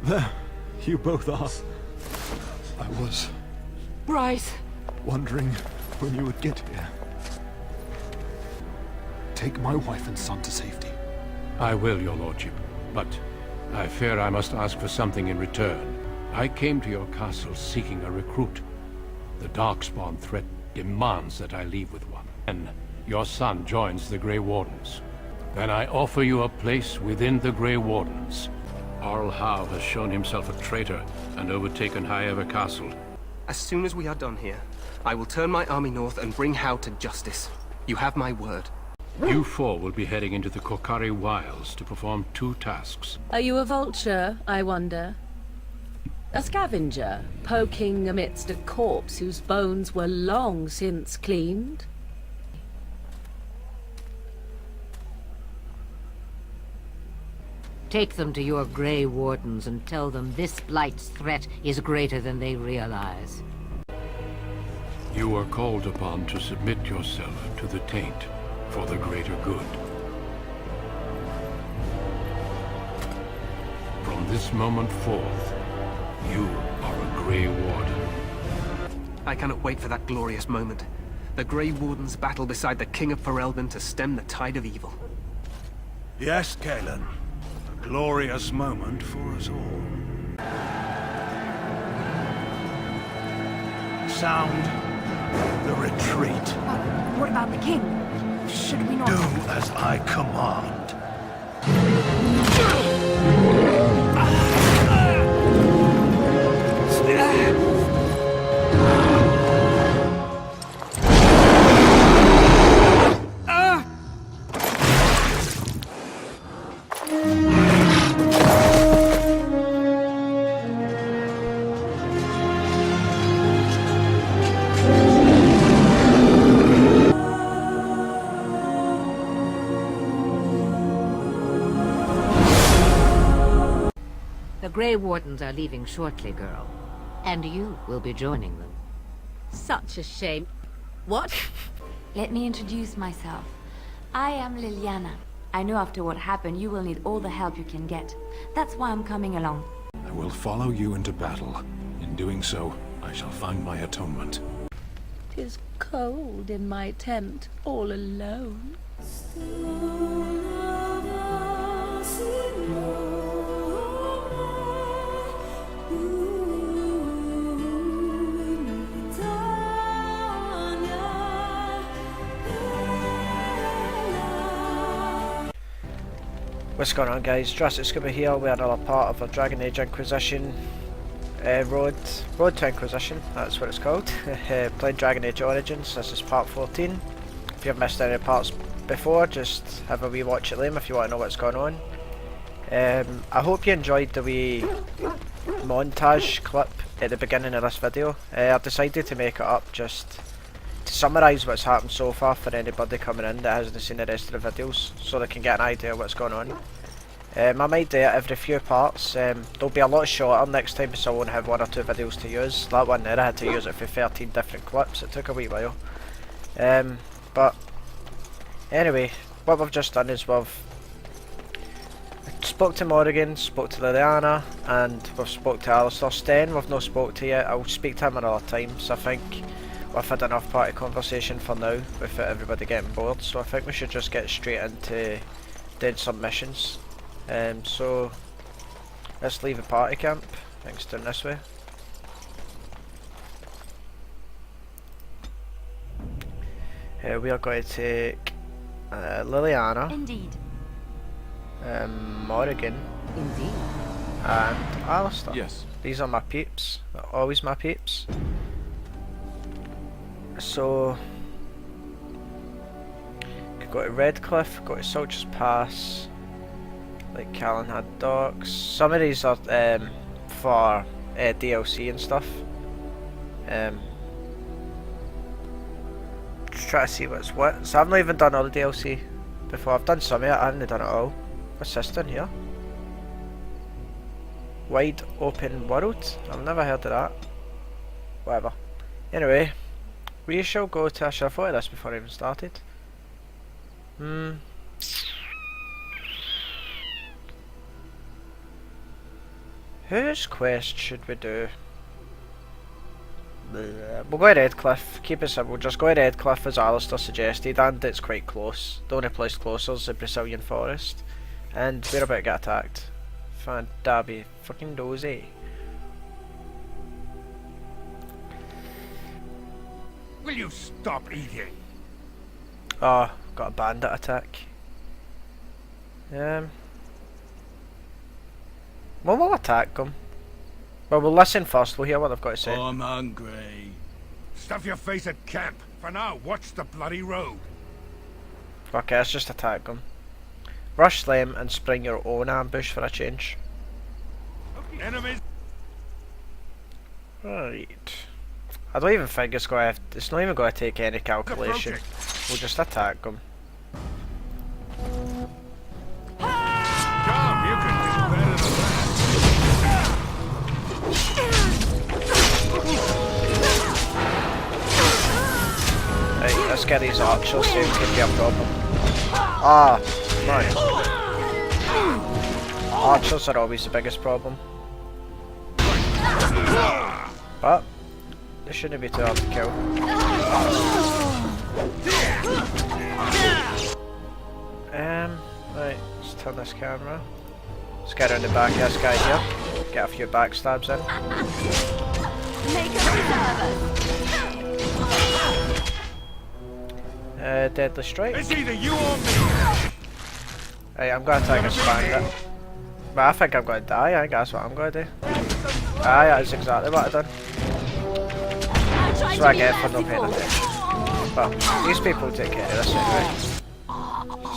There, you both are. I was Bryce! wondering when you would get here. Take my wife and son to safety. I will, your lordship, but I fear I must ask for something in return. I came to your castle seeking a recruit. The Darkspawn threat demands that I leave with one. And your son joins the Grey Wardens. Then I offer you a place within the Grey Wardens. Arl Howe has shown himself a traitor and overtaken Highever Castle. As soon as we are done here, I will turn my army north and bring Howe to justice. You have my word. You four will be heading into the Korcari Wilds to perform 2 tasks. Are you a vulture, I wonder? A scavenger, poking amidst a corpse whose bones were long since cleaned? Take them to your Grey Wardens and tell them this Blight's threat is greater than they realize. You are called upon to submit yourself to the taint for the greater good. From this moment forth, you are a Grey Warden. I cannot wait for that glorious moment. The Grey Wardens battle beside the King of Ferelden to stem the tide of evil. Yes, Galen. A glorious moment for us all. Sound the retreat. What about the king? Should we not... Do as I command. The Grey Wardens are leaving shortly, girl. And you will be joining them. Such a shame. What? Let me introduce myself. I am Liliana. I know after what happened, you will need all the help you can get. That's why I'm coming along. I will follow you into battle. In doing so, I shall find my atonement. 'Tis cold in my tent, all alone. What's going on, guys? DrasticSkuba here. We're another part of a Dragon Age Inquisition road to Inquisition, that's what it's called. Playing Dragon Age Origins. This is part 14. If you've missed any parts before, just have a wee watch at them if you want to know what's going on. I hope you enjoyed the wee montage clip at the beginning of this video. I've decided to make it up just to summarise what's happened so far for anybody coming in that hasn't seen the rest of the videos, so they can get an idea of what's going on. I might do it every few parts. They'll be a lot shorter next time, so I won't have 1 or 2 videos to use. That one there, I had to use it for 13 different clips. It took a wee while. But anyway, what we've just done is we've spoke to Morrigan, spoke to Liliana, and we've spoke to Alistair. Sten we've not spoke to yet. I'll speak to him another time, so I think we've had enough party conversation for now without everybody getting bored, so I think we should just get straight into doing some missions. So let's leave the party camp. Thanks, down this way. We are going to take Liliana. Indeed. Morrigan. Indeed. And Alistair. Yes. These are my peeps. They're always my peeps. So could go to Redcliffe, go to Soldier's Pass, like Callan had Docks. Some of these are for DLC and stuff. Just try to see what's what. So I've not even done all the DLC before. I've done some of it, I haven't done it all. What's this done here? Wide open world? I've never heard of that. Whatever. Anyway, we shall go to... I should have thought of this before I even started. Who Whose quest should we do? We'll go to Redcliffe. Keep it simple. Just go to Redcliffe as Alistair suggested, and it's quite close. The only place closer is the Brazilian forest. And we're about to get attacked. Fan Dabby. Fucking dozy. Will you stop eating? Oh, got a bandit attack. Well, we'll attack them. Well, we'll listen first. We'll hear what they've got to say. I'm hungry. Stuff your face at camp. For now, watch the bloody road. Okay, let's just attack them. Rush them and spring your own ambush for a change. Enemies. Right. I don't even think it's going to. It's not even going to take any calculation. We'll just attack them. Come, you can do better than that. Right, let's get these archers, so it could be a problem. Ah, right. Archers are always the biggest problem. But they shouldn't be too hard to kill. Right, let's turn this camera. Let's get around the back of this guy here. Get a few backstabs in. Deadly strike. It's either you or me. Hey, I'm gonna take a bandit. But I think I'm gonna die. I think that's what I'm gonna do. Aye, that's exactly what I've done. That's what I get for not paying attention. But these people take care of this anyway.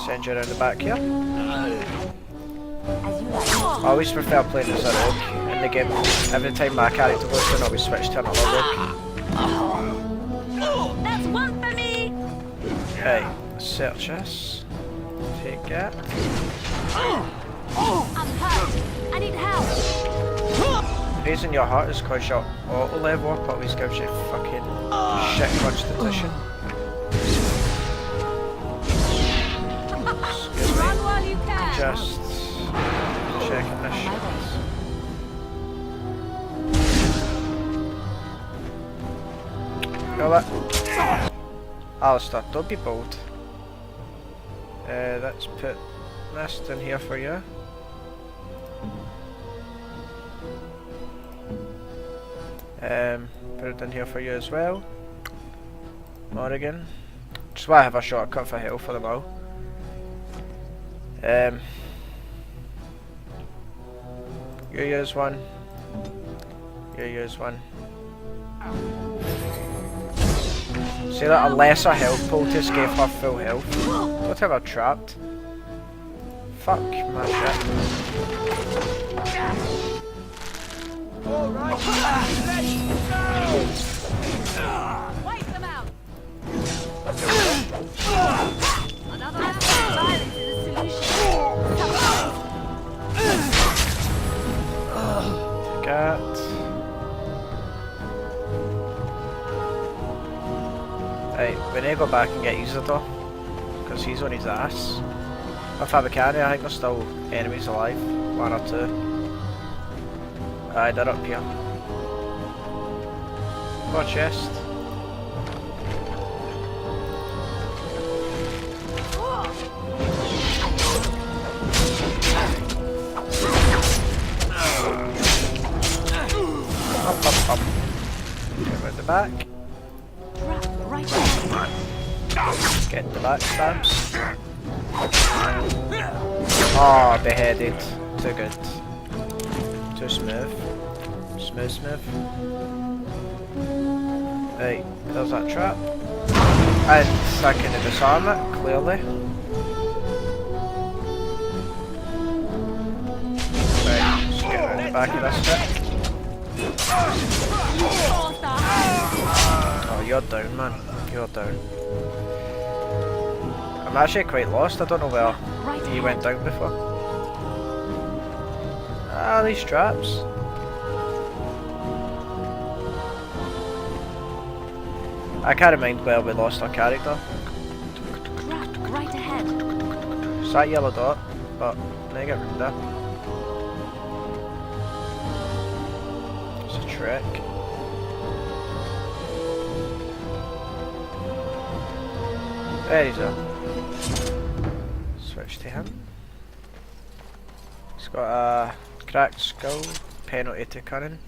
Send you around the back here. I always prefer playing as a rogue in the game. Every time my character goes in, I always switch to another rogue. That's one for me. Right, search this. Take that. I'm hurt. I need help. Raising your heart is because your auto level up always gives you fucking shit constitution. Excuse me. Run while you can. Just checking this shit. Got that? Alistair, don't be bold. Let's put this in here for you. Put it in here for you as well. Morrigan. Just want to have a shortcut for health for them all. You use one. You use one. See that a lesser health poultice gave her full health. Don't have her trapped. Fuck my shit. Wipe them out. Another silence is a solution. Cat. Right, we need to go back and get Isidore, because he's on his ass. If I can, I think there's still enemies alive, one or two. Aye, they're up here. Got a chest. Up. Get rid of the back. Right. Get the back stabs. Oh, beheaded. Too good. Too smooth. Smooth. Right, there's that trap. And I can disarm it, clearly. Right, just get around the back of this bit. Oh, you're down, man. You're down. I'm actually quite lost. I don't know where he went down before. Ah, these traps. I can't mind where we lost our character. Right ahead. It's that yellow dot, but now get rid of that. Shrek. There he's up. Switch to him. He's got a cracked skull, penalty to cunning.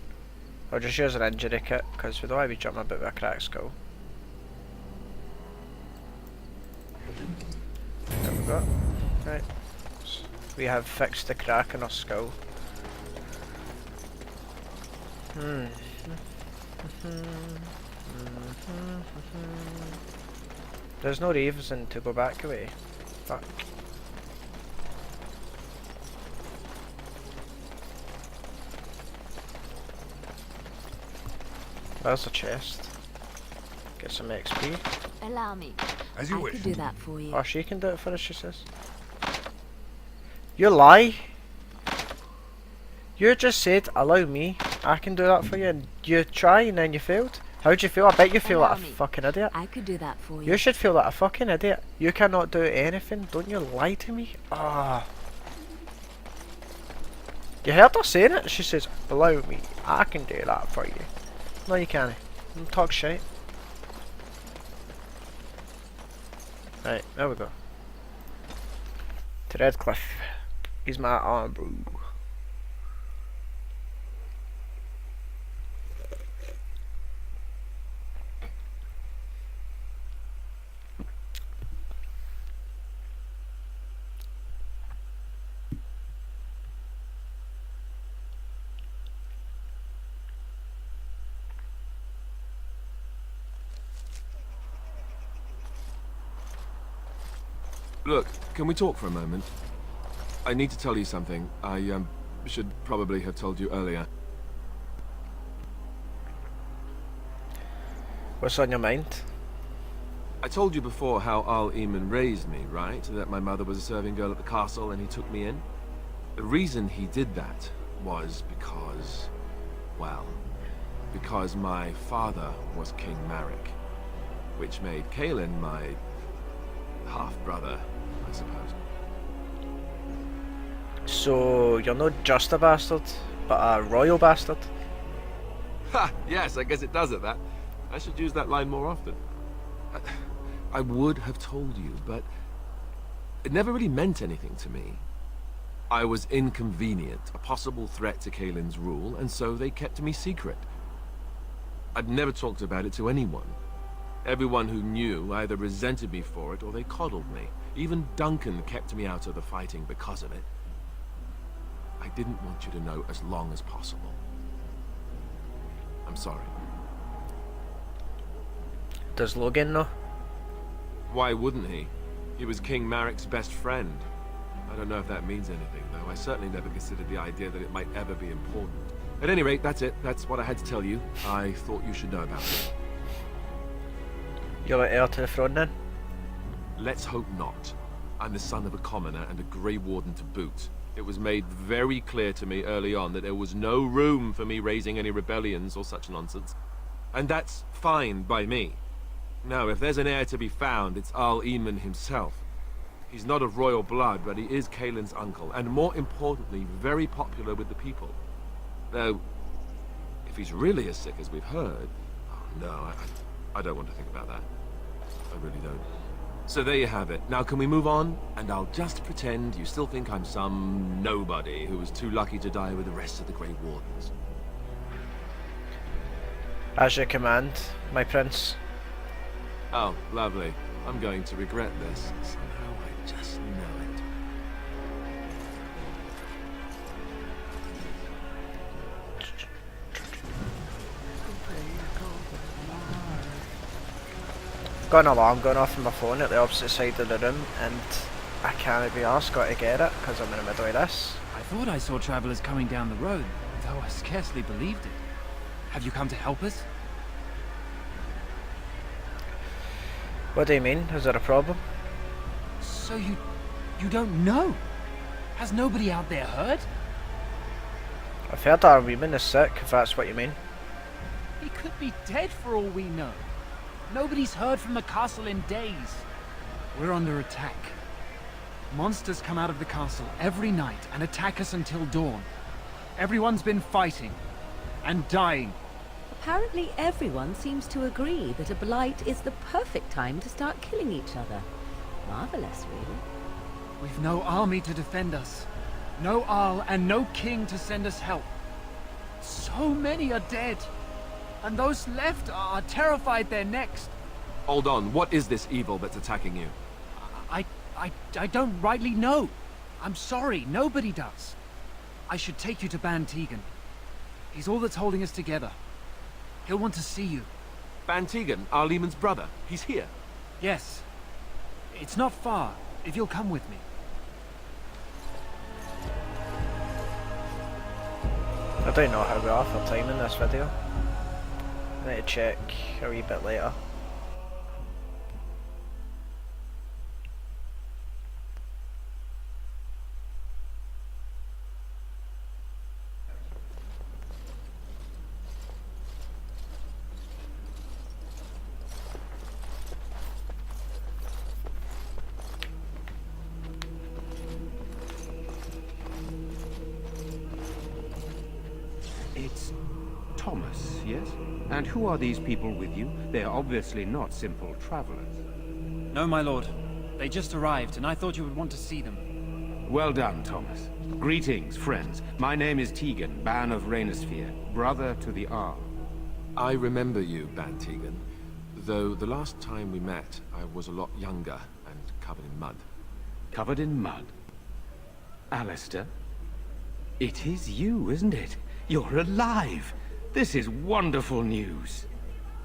Or just use an injury kit, because we don't want to be jumping about with a cracked skull. There we go. Right. So we have fixed the crack in our skull. There's no reason to go back away. Fuck. There's a chest. Get some XP. Allow me. As you I wish. could do that for you. Oh, she can do it for us, she says. You lie. You just said, allow me, I can do that for you, and you try and then you failed. How'd you feel? I bet you feel like a fucking idiot. I could do that for you. You should feel like a fucking idiot. You cannot do anything. Don't you lie to me? Ah. You heard her saying it? She says, allow me, I can do that for you. No, you can't. Talk shit. Right, there we go. To Redcliffe. He's my arm, bro. Look, can we talk for a moment? I need to tell you something. I should probably have told you earlier. What's on your mind? I told you before how Al Eamon raised me, right? That my mother was a serving girl at the castle and he took me in. The reason he did that was because, well, because my father was King Marek, which made Kaelin my half-brother, I suppose. So, you're not just a bastard, but a royal bastard? Ha! Yes, I guess it does at that. I should use that line more often. I would have told you, but it never really meant anything to me. I was inconvenient, a possible threat to Kaelin's rule, and so they kept me secret. I'd never talked about it to anyone. Everyone who knew either resented me for it or they coddled me. Even Duncan kept me out of the fighting because of it. I didn't want you to know as long as possible. I'm sorry. Does Logan know? Why wouldn't he? He was King Marek's best friend. I don't know if that means anything, though. I certainly never considered the idea that it might ever be important. At any rate, that's it. That's what I had to tell you. I thought you should know about it. You're the heir to the throne then? Let's hope not. I'm the son of a commoner and a Grey Warden to boot. It was made very clear to me early on that there was no room for me raising any rebellions or such nonsense. And that's fine by me. Now, if there's an heir to be found, it's Al Eamon himself. He's not of royal blood, but he is Kaelin's uncle, and more importantly, very popular with the people. Though, if he's really as sick as we've heard, oh no, I don't want to think about that. I really don't. So there you have it. Now can we move on? And I'll just pretend you still think I'm some nobody who was too lucky to die with the rest of the Grey Wardens. As your command, my prince. Oh, lovely. I'm going to regret this. Somehow I just know it. Got an alarm going off on my phone at the opposite side of the room, and I can't be asked got to get it because I'm in the middle of this. I thought I saw travelers coming down the road, though I scarcely believed it. Have you come to help us? What do you mean? Is there a problem? So you don't know? Has nobody out there heard? I've heard our woman is sick, if that's what you mean. He could be dead for all we know. Nobody's heard from the castle in days. We're under attack. Monsters come out of the castle every night and attack us until dawn. Everyone's been fighting. and dying. Apparently everyone seems to agree that a blight is the perfect time to start killing each other. Marvelous, really. We've no army to defend us. No Arl and no king to send us help. So many are dead. And those left are terrified they're next. Hold on, what is this evil that's attacking you? I don't rightly know. I'm sorry, nobody does. I should take you to Bann Teagan. He's all that's holding us together. He'll want to see you. Bann Teagan, Arlemon's brother. He's here. Yes. It's not far, if you'll come with me. I don't know how we are for time in this video. I need to check a wee bit later. It's Thomas, yes? And who are these people with you? They are obviously not simple travelers. No, my lord. They just arrived, and I thought you would want to see them. Well done, Thomas. Greetings, friends. My name is Teagan, Bann of Rainersphere, brother to the Arl. I remember you, Bann Teagan. Though the last time we met, I was a lot younger and covered in mud. Covered in mud? Alistair? It is you, isn't it? You're alive! This is wonderful news.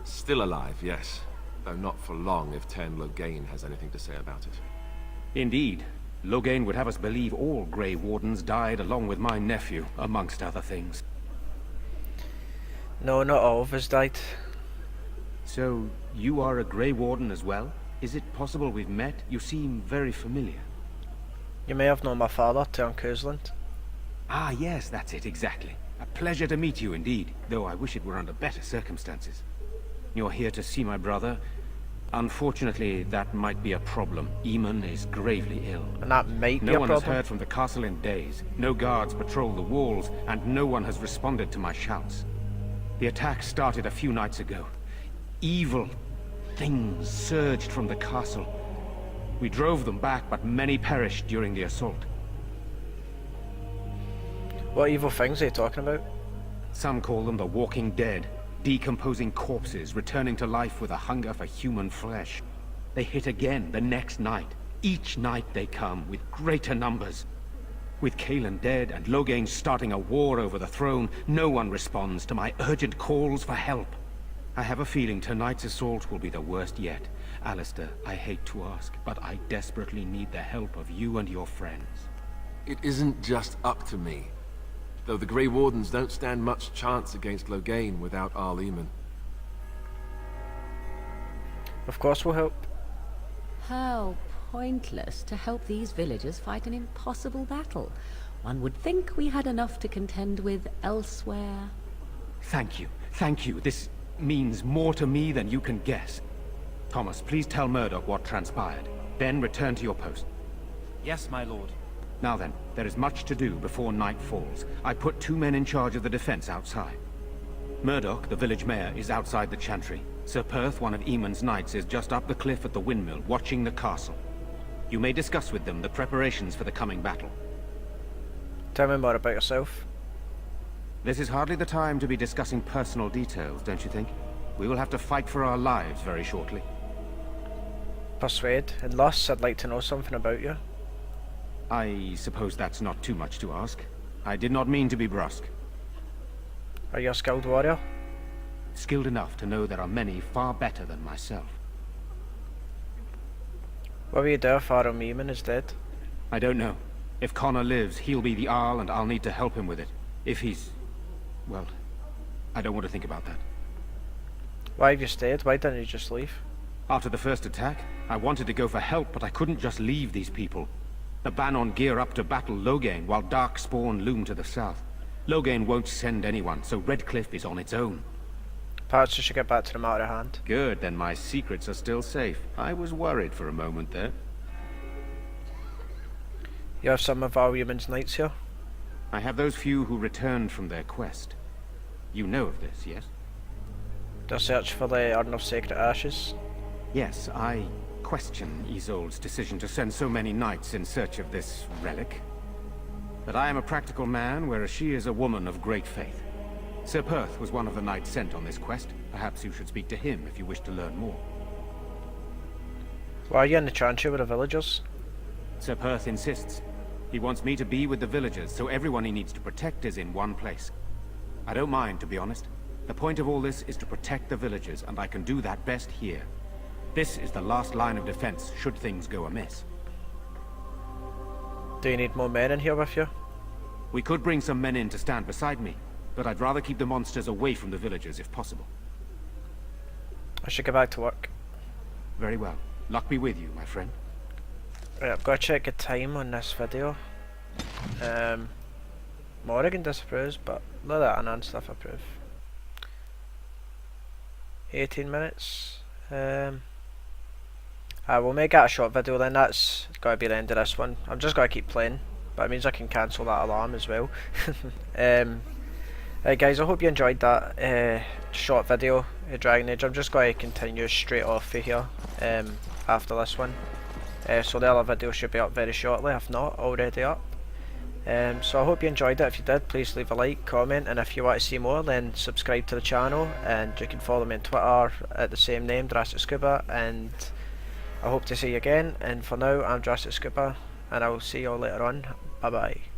Still alive, yes. Though not for long if Tern Loghain has anything to say about it. Indeed. Loghain would have us believe all Grey Wardens died along with my nephew, amongst other things. No, not all of us died. So, you are a Grey Warden as well? Is it possible we've met? You seem very familiar. You may have known my father, Tern Cousland. Ah, yes, that's it, exactly. A pleasure to meet you indeed, though I wish it were under better circumstances. You're here to see my brother. Unfortunately, that might be a problem. Eamon is gravely ill. And that might be a problem? No one has heard from the castle in days. No guards patrol the walls, and no one has responded to my shouts. The attack started a few nights ago. Evil things surged from the castle. We drove them back, but many perished during the assault. What evil things are you talking about? Some call them the Walking Dead, decomposing corpses returning to life with a hunger for human flesh. They hit again the next night. Each night they come with greater numbers. With Cailan dead and Loghain starting a war over the throne, no one responds to my urgent calls for help. I have a feeling tonight's assault will be the worst yet. Alistair, I hate to ask, but I desperately need the help of you and your friends. It isn't just up to me. Though the Grey Wardens don't stand much chance against Loghain without Arleman. Of course we'll help. How pointless to help these villagers fight an impossible battle. One would think we had enough to contend with elsewhere. Thank you. Thank you. This means more to me than you can guess. Thomas, please tell Murdoch what transpired. Then return to your post. Yes, my lord. Now then, there is much to do before night falls. I put 2 men in charge of the defense outside. Murdoch, the village mayor, is outside the chantry. Sir Perth, one of Eamon's knights, is just up the cliff at the windmill, watching the castle. You may discuss with them the preparations for the coming battle. Tell me more about yourself. This is hardly the time to be discussing personal details, don't you think? We will have to fight for our lives very shortly. Persuade. Unless I'd like to know something about you. I suppose that's not too much to ask. I did not mean to be brusque. Are you a skilled warrior? Skilled enough to know there are many far better than myself. What will you do if Aram Eamon is dead? I don't know. If Connor lives, he'll be the Arl and I'll need to help him with it. If he's... well, I don't want to think about that. Why have you stayed? Why didn't you just leave? After the first attack, I wanted to go for help, but I couldn't just leave these people. The Bannon gear up to battle Loghain, while Darkspawn loom to the south. Loghain won't send anyone, so Redcliffe is on its own. Perhaps we should get back to the matter at hand. Good, then my secrets are still safe. I was worried for a moment there. You have some of our Eamon's knights here? I have those few who returned from their quest. You know of this, yes? The search for the Urn of Sacred Ashes. Yes, I question Isolde's decision to send so many knights in search of this relic. But I am a practical man, whereas she is a woman of great faith. Sir Perth was one of the knights sent on this quest. Perhaps you should speak to him if you wish to learn more. Why are you in the chantry with the villagers? Sir Perth insists. He wants me to be with the villagers, so everyone he needs to protect is in one place. I don't mind, to be honest. The point of all this is to protect the villagers, and I can do that best here. This is the last line of defense, should things go amiss. Do you need more men in here with you? We could bring some men in to stand beside me, but I'd rather keep the monsters away from the villagers if possible. I should get back to work. Very well. Luck be with you, my friend. Right, I've got to check the time on this video. Morrigan disapproves, but none of that and stuff approve. 18 minutes. We'll make it a short video then. That's got to be the end of this one. I'm just going to keep playing, but it means I can cancel that alarm as well. Right guys, I hope you enjoyed that short video of Dragon Age. I'm just going to continue straight off of here after this one. So the other video should be up very shortly, if not already up. So I hope you enjoyed it. If you did, please leave a like, comment, and if you want to see more, then subscribe to the channel. And you can follow me on Twitter at the same name, DrasticSkuba. And I hope to see you again. And for now, I'm DrasticSkuba, and I will see you all later on. Bye bye.